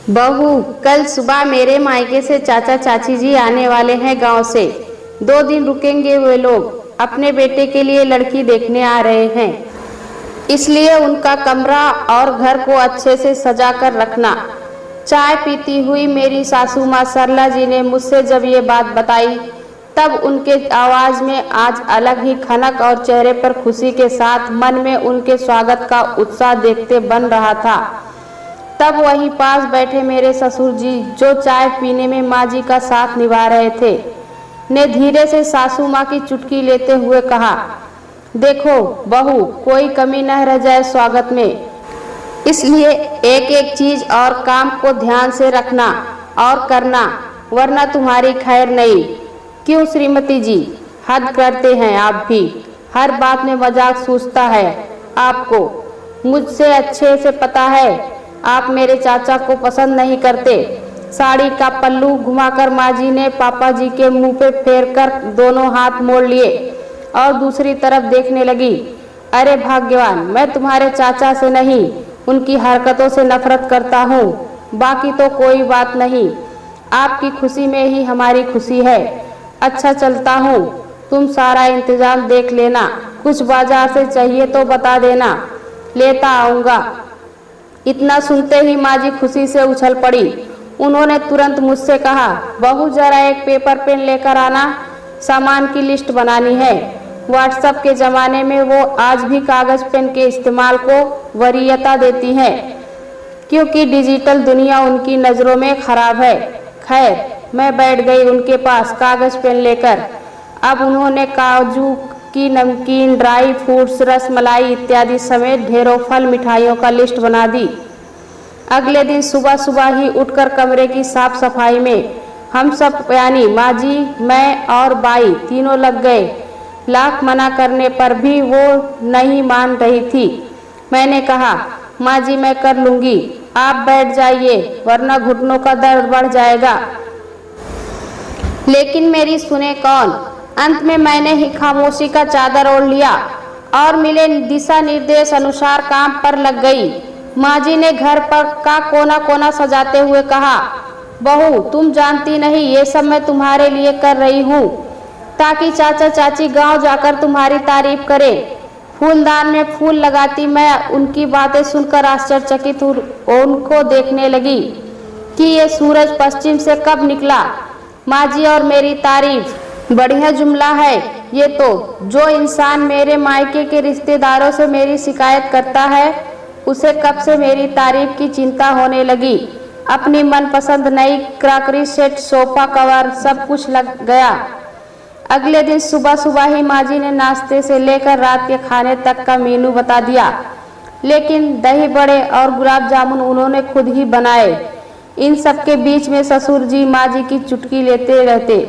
बहू, कल सुबह मेरे मायके से चाचा चाची जी आने वाले हैं गांव से। 2 दिन रुकेंगे वे लोग। अपने बेटे के लिए लड़की देखने आ रहे हैं, इसलिए उनका कमरा और घर को अच्छे से सजा कर रखना। चाय पीती हुई मेरी सासू माँ सरला जी ने मुझसे जब ये बात बताई, तब उनके आवाज में आज अलग ही खनक और चेहरे पर खुशी के साथ मन में उनके स्वागत का उत्साह देखते बन रहा था। तब वहीं पास बैठे मेरे ससुर जी, जो चाय पीने में माँ जी का साथ निभा रहे थे, ने धीरे से सासू माँ की चुटकी लेते हुए कहा, देखो बहू, कोई कमी न रह जाए स्वागत में, इसलिए एक एक चीज और काम को ध्यान से रखना और करना, वरना तुम्हारी खैर नहीं। क्यों श्रीमती जी, हद करते हैं आप भी। हर बात में मजाक सूझता है आपको। मुझसे अच्छे से पता है आप मेरे चाचा को पसंद नहीं करते। साड़ी का पल्लू घुमाकर माँ जी ने पापा जी के मुंह पे फेरकर दोनों हाथ मोड़ लिए और दूसरी तरफ देखने लगी। अरे भाग्यवान, मैं तुम्हारे चाचा से नहीं, उनकी हरकतों से नफरत करता हूँ। बाकी तो कोई बात नहीं, आपकी खुशी में ही हमारी खुशी है। अच्छा चलता हूँ, तुम सारा इंतजाम देख लेना। कुछ बाजार से चाहिए तो बता देना, लेता आऊँगा। इतना सुनते ही माँ जी खुशी से उछल पड़ी। उन्होंने तुरंत मुझसे कहा, बहू जरा एक पेपर पेन लेकर आना, सामान की लिस्ट बनानी है। व्हाट्सएप के ज़माने में वो आज भी कागज़ पेन के इस्तेमाल को वरीयता देती हैं, क्योंकि डिजिटल दुनिया उनकी नज़रों में खराब है। खैर, मैं बैठ गई उनके पास कागज़ पेन लेकर। अब उन्होंने काजू की नमकीन, ड्राई फ्रूट्स, रसमलाई इत्यादि समेत ढेरों फल मिठाइयों का लिस्ट बना दी। अगले दिन सुबह सुबह ही उठकर कमरे की साफ सफाई में हम सब, यानी माँ जी, मैं और बाई, तीनों लग गए। लाख मना करने पर भी वो नहीं मान रही थी। मैंने कहा, माँ जी मैं कर लूँगी, आप बैठ जाइए, वरना घुटनों का दर्द बढ़ जाएगा। लेकिन मेरी सुने कौन। अंत में मैंने ही खामोशी का चादर ओढ़ लिया और मिले दिशा निर्देश अनुसार काम पर लग गई। माँ जी ने घर पर का कोना कोना सजाते हुए कहा, बहू तुम जानती नहीं, ये सब मैं तुम्हारे लिए कर रही हूँ, ताकि चाचा चाची गांव जाकर तुम्हारी तारीफ करें। फूलदान में फूल लगाती मैं उनकी बातें सुनकर आश्चर्यचकित उनको देखने लगी कि ये सूरज पश्चिम से कब निकला। माँ जी और मेरी तारीफ, बढ़िया जुमला है ये तो। जो इंसान मेरे मायके के रिश्तेदारों से मेरी शिकायत करता है, उसे कब से मेरी तारीफ की चिंता होने लगी। अपनी मनपसंद नई क्रॉकरी सेट, सोफा कवर, सब कुछ लग गया। अगले दिन सुबह सुबह ही माँ जी ने नाश्ते से लेकर रात के खाने तक का मेनू बता दिया, लेकिन दही बड़े और गुलाब जामुन उन्होंने खुद ही बनाए। इन सब के बीच में ससुर जी माँ जी की चुटकी लेते रहते।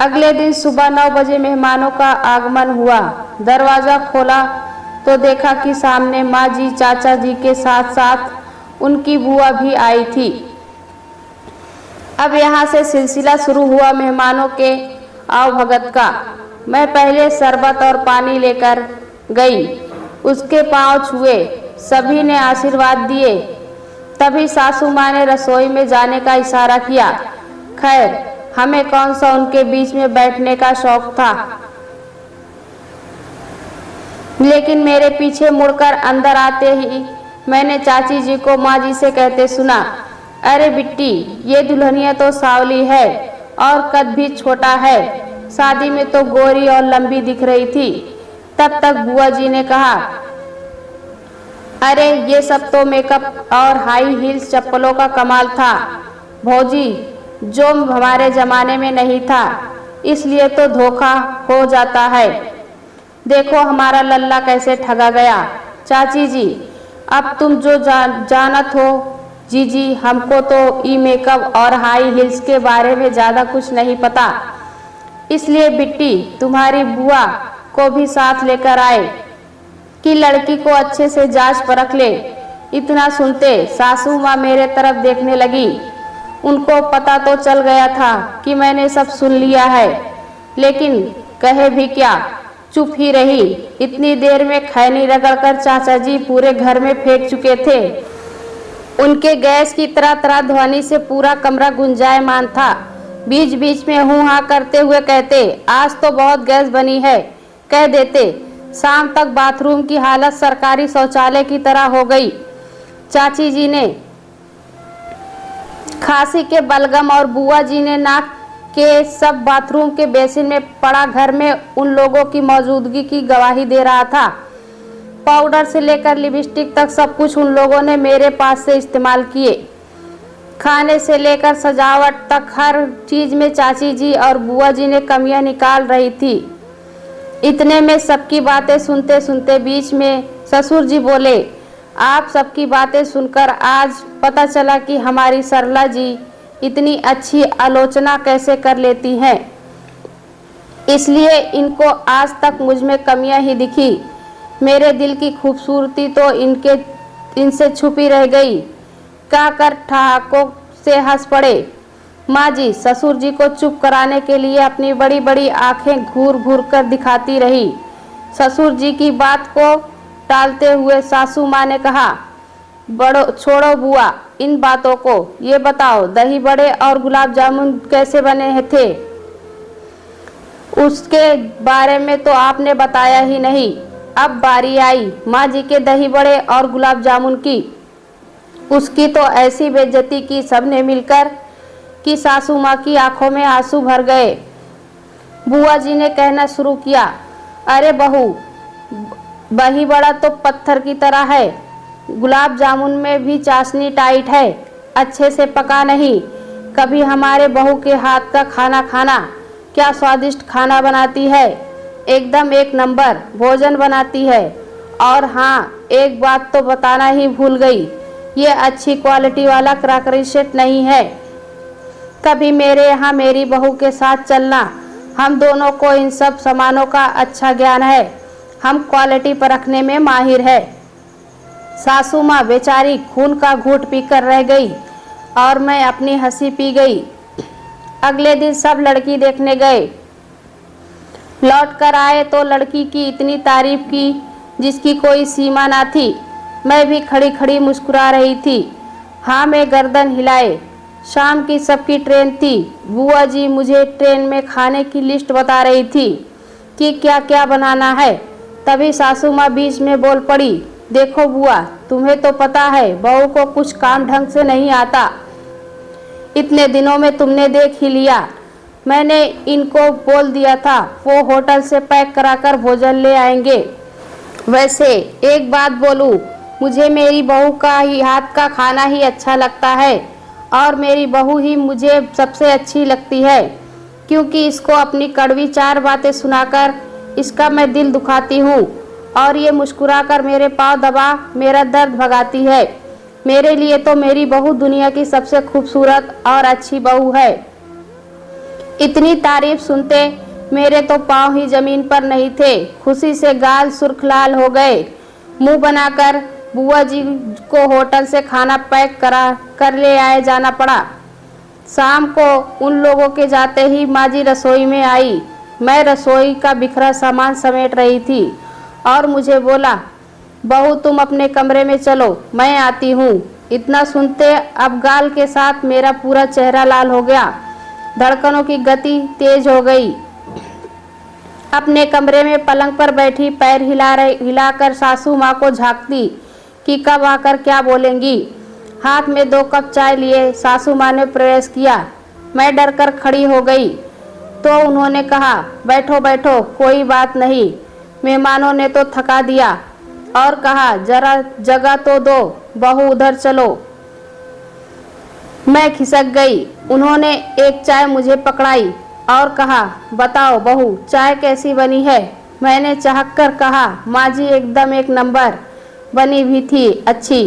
अगले दिन सुबह 9 बजे मेहमानों का आगमन हुआ। दरवाज़ा खोला तो देखा कि सामने माँ जी, चाचा जी के साथ साथ उनकी बुआ भी आई थी। अब यहाँ से सिलसिला शुरू हुआ मेहमानों के आवभगत का। मैं पहले शरबत और पानी लेकर गई, उसके पांव छुए, सभी ने आशीर्वाद दिए। तभी सासू माँ ने रसोई में जाने का इशारा किया। खैर, हमें कौन सा उनके बीच में बैठने का शौक था, लेकिन मेरे पीछे मुड़कर अंदर आते ही मैंने चाची जी को माँ जी से कहते सुना, अरे बिट्टी, ये दुल्हनिया तो सावली है और कद भी छोटा है, शादी में तो गोरी और लंबी दिख रही थी। तब तक बुआ जी ने कहा, अरे ये सब तो मेकअप और हाई हील्स चप्पलों का कमाल था भौजी, जो हमारे ज़माने में नहीं था, इसलिए तो धोखा हो जाता है। देखो हमारा लल्ला कैसे ठगा गया। चाची जी, अब तुम जो जानत हो जीजी, हमको तो ई मेकअप और हाई हील्स के बारे में ज़्यादा कुछ नहीं पता, इसलिए बिट्टी तुम्हारी बुआ को भी साथ लेकर आए कि लड़की को अच्छे से जांच परख ले। इतना सुनते सासू माँ मेरे तरफ देखने लगी। उनको पता तो चल गया था कि मैंने सब सुन लिया है, लेकिन कहे भी क्या, चुप ही रही। इतनी देर में खैनी रगड़कर चाचा जी पूरे घर में फेंक चुके थे। उनके गैस की तरह तरह ध्वनि से पूरा कमरा गुंजायमान था। बीच बीच में हूँ हाँ करते हुए कहते, आज तो बहुत गैस बनी है, कह देते। शाम तक बाथरूम की हालत सरकारी शौचालय की तरह हो गई। चाची जी ने खांसी के बलगम और बुआ जी ने नाक के सब बाथरूम के बेसिन में पड़ा घर में उन लोगों की मौजूदगी की गवाही दे रहा था। पाउडर से लेकर लिपस्टिक तक सब कुछ उन लोगों ने मेरे पास से इस्तेमाल किए। खाने से लेकर सजावट तक हर चीज में चाची जी और बुआ जी ने कमियां निकाल रही थी। इतने में सबकी बातें सुनते सुनते बीच में ससुर जी बोले, आप सबकी बातें सुनकर आज पता चला कि हमारी सरला जी इतनी अच्छी आलोचना कैसे कर लेती हैं। इसलिए इनको आज तक मुझ में कमियां ही दिखी। मेरे दिल की खूबसूरती तो इनसे छुपी रह गई। कहकर ठहाकों से हंस पड़े। माँ जी ससुर जी को चुप कराने के लिए अपनी बड़ी बड़ी आंखें घूर घूर कर दिखाती रही। ससुर जी की बात को टालते हुए सासू माँ ने कहा, छोड़ो बुआ इन बातों को, ये बताओ दही बड़े और गुलाब जामुन कैसे बने थे? उसके बारे में तो आपने बताया ही नहीं। अब बारी आई माँ जी के दही बड़े और गुलाब जामुन की। उसकी तो ऐसी बेइज्जती की सबने मिलकर कि सासू माँ की आंखों में आंसू भर गए। बुआ जी ने कहना शुरू किया, अरे बहू, दही बड़ा तो पत्थर की तरह है, गुलाब जामुन में भी चाशनी टाइट है, अच्छे से पका नहीं। कभी हमारे बहू के हाथ का खाना खाना, क्या स्वादिष्ट खाना बनाती है, एकदम एक नंबर भोजन बनाती है। और हाँ, एक बात तो बताना ही भूल गई, ये अच्छी क्वालिटी वाला क्रॉकरी सेट नहीं है। कभी मेरे यहाँ मेरी बहू के साथ चलना, हम दोनों को इन सब सामानों का अच्छा ज्ञान है, हम क्वालिटी परखने में माहिर है। सासू माँ बेचारी खून का घूंट पीकर रह गई और मैं अपनी हंसी पी गई। अगले दिन सब लड़की देखने गए। लौट कर आए तो लड़की की इतनी तारीफ की जिसकी कोई सीमा ना थी। मैं भी खड़ी खड़ी मुस्कुरा रही थी। हाँ, मैं गर्दन हिलाए। शाम की सबकी ट्रेन थी। बुआ जी मुझे ट्रेन में खाने की लिस्ट बता रही थी कि क्या क्या बनाना है। तभी सासू माँ बीच में बोल पड़ी, देखो बुआ, तुम्हें तो पता है बहू को कुछ काम ढंग से नहीं आता। इतने दिनों में तुमने देख ही लिया। मैंने इनको बोल दिया था वो होटल से पैक कराकर भोजन ले आएंगे। वैसे एक बात बोलूं, मुझे मेरी बहू का ही हाथ का खाना ही अच्छा लगता है और मेरी बहू ही मुझे सबसे अच्छी लगती है, क्योंकि इसको अपनी कड़वी चार बातें सुनाकर इसका मैं दिल दुखाती हूँ और ये मुस्कुराकर मेरे पाँव दबा मेरा दर्द भगाती है। मेरे लिए तो मेरी बहू दुनिया की सबसे खूबसूरत और अच्छी बहू है। इतनी तारीफ सुनते मेरे तो पाँव ही जमीन पर नहीं थे। खुशी से गाल सुर्ख लाल हो गए। मुंह बनाकर बुआ जी को होटल से खाना पैक करा कर ले आए जाना पड़ा। शाम को उन लोगों के जाते ही माँ जी रसोई में आई। मैं रसोई का बिखरा सामान समेट रही थी और मुझे बोला, बहू तुम अपने कमरे में चलो, मैं आती हूँ। इतना सुनते अब गाल के साथ मेरा पूरा चेहरा लाल हो गया। धड़कनों की गति तेज हो गई। अपने कमरे में पलंग पर बैठी पैर हिलाकर सासू माँ को झांकती कि कब आकर क्या बोलेंगी। हाथ में 2 कप चाय लिए सासू माँ ने प्रवेश किया। मैं डर कर खड़ी हो गई तो उन्होंने कहा, बैठो बैठो, कोई बात नहीं। मेहमानों ने तो थका दिया और कहा, जरा जगह तो दो, बहू उधर चलो। मैं खिसक गई। उन्होंने एक चाय मुझे पकड़ाई और कहा, बताओ बहू, चाय कैसी बनी है? मैंने चाहक कर कहा, माँ जी एकदम एक नंबर बनी भी थी, अच्छी।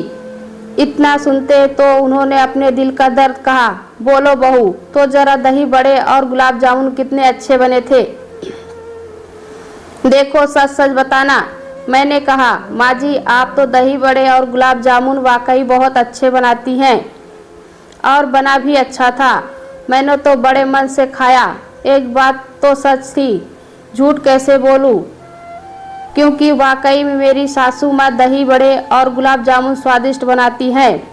इतना सुनते तो उन्होंने अपने दिल का दर्द कहा, बोलो बहू, तो जरा दही बड़े और गुलाब जामुन कितने अच्छे बने थे। देखो सच सच बताना। मैंने कहा, माँ जी आप तो दही बड़े और गुलाब जामुन वाकई बहुत अच्छे बनाती हैं और बना भी अच्छा था। मैंने तो बड़े मन से खाया। एक बात तो सच थी, झूठ कैसे बोलूं, क्योंकि वाकई में मेरी सासू माँ दही बड़े और गुलाब जामुन स्वादिष्ट बनाती हैं।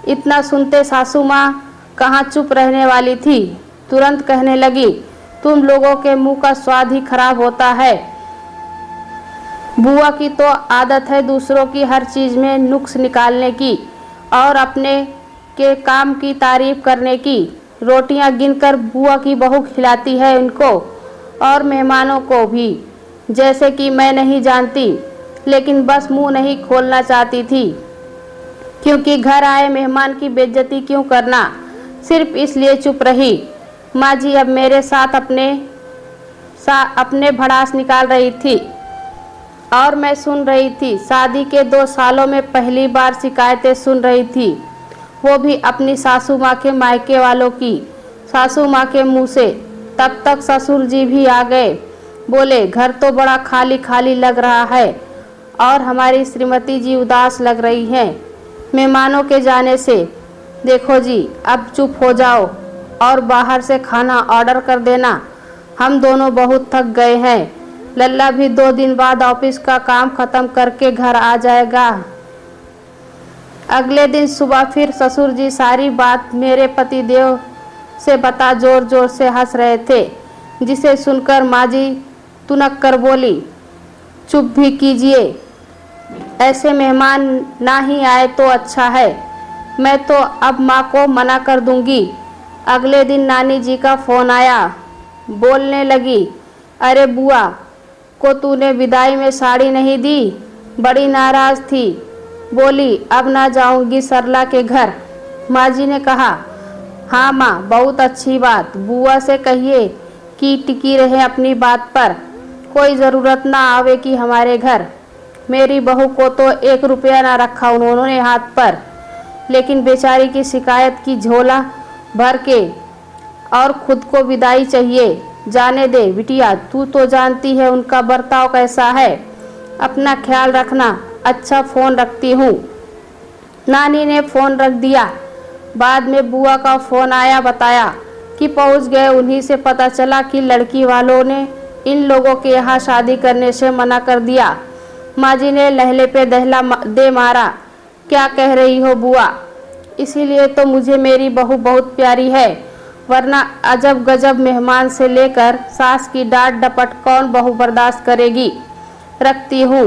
इतना सुनते सासू माँ कहाँ चुप रहने वाली थी, तुरंत कहने लगी, तुम लोगों के मुंह का स्वाद ही खराब होता है। बुआ की तो आदत है दूसरों की हर चीज़ में नुक्स निकालने की और अपने के काम की तारीफ करने की। रोटियां गिनकर बुआ की बहू खिलाती है उनको और मेहमानों को भी, जैसे कि मैं नहीं जानती, लेकिन बस मुंह नहीं खोलना चाहती थी, क्योंकि घर आए मेहमान की बेइज्जती क्यों करना, सिर्फ इसलिए चुप रही। माँ जी अब मेरे साथ अपने भड़ास निकाल रही थी और मैं सुन रही थी। शादी के 2 सालों में पहली बार शिकायतें सुन रही थी, वो भी अपनी सासू माँ के मायके वालों की, सासू माँ के मुंह से। तब तक ससुर जी भी आ गए, बोले घर तो बड़ा खाली खाली लग रहा है और हमारी श्रीमती जी उदास लग रही हैं मेहमानों के जाने से। देखो जी अब चुप हो जाओ और बाहर से खाना ऑर्डर कर देना, हम दोनों बहुत थक गए हैं। लल्ला भी 2 दिन बाद ऑफिस का काम खत्म करके घर आ जाएगा। अगले दिन सुबह फिर ससुर जी सारी बात मेरे पति देव से बता जोर जोर से हंस रहे थे, जिसे सुनकर माँ जी तुनक कर बोली, चुप भी कीजिए, ऐसे मेहमान ना ही आए तो अच्छा है, मैं तो अब माँ को मना कर दूंगी। अगले दिन नानी जी का फ़ोन आया, बोलने लगी, अरे बुआ को तूने विदाई में साड़ी नहीं दी, बड़ी नाराज़ थी, बोली अब ना जाऊंगी सरला के घर। माँ जी ने कहा, हाँ माँ बहुत अच्छी बात, बुआ से कहिए कि टिकी रहे अपनी बात पर, कोई ज़रूरत ना आवे कि हमारे घर। मेरी बहू को तो 1 रुपया ना रखा उन्होंने हाथ पर, लेकिन बेचारी की शिकायत की झोला भर के और खुद को विदाई चाहिए। जाने दे बिटिया, तू तो जानती है उनका बर्ताव कैसा है, अपना ख्याल रखना, अच्छा फ़ोन रखती हूँ। नानी ने फ़ोन रख दिया। बाद में बुआ का फ़ोन आया, बताया कि पहुँच गए। उन्हीं से पता चला कि लड़की वालों ने इन लोगों के यहाँ शादी करने से मना कर दिया। माँ जी ने लहले पे दहला दे मारा, क्या कह रही हो बुआ, इसीलिए तो मुझे मेरी बहू बहुत प्यारी है, वरना अजब गजब मेहमान से लेकर सास की डांट डपट कौन बहू बर्दाश्त करेगी। रखती हूँ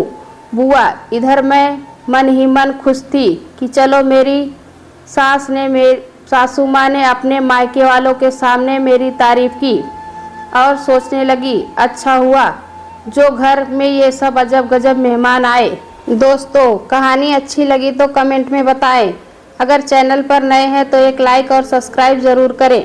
बुआ। इधर मैं मन ही मन खुश थी कि चलो मेरी सासू माँ ने अपने मायके वालों के सामने मेरी तारीफ की, और सोचने लगी अच्छा हुआ जो घर में ये सब अजब गजब मेहमान आए। दोस्तों कहानी अच्छी लगी तो कमेंट में बताएं। अगर चैनल पर नए हैं तो एक लाइक और सब्सक्राइब ज़रूर करें।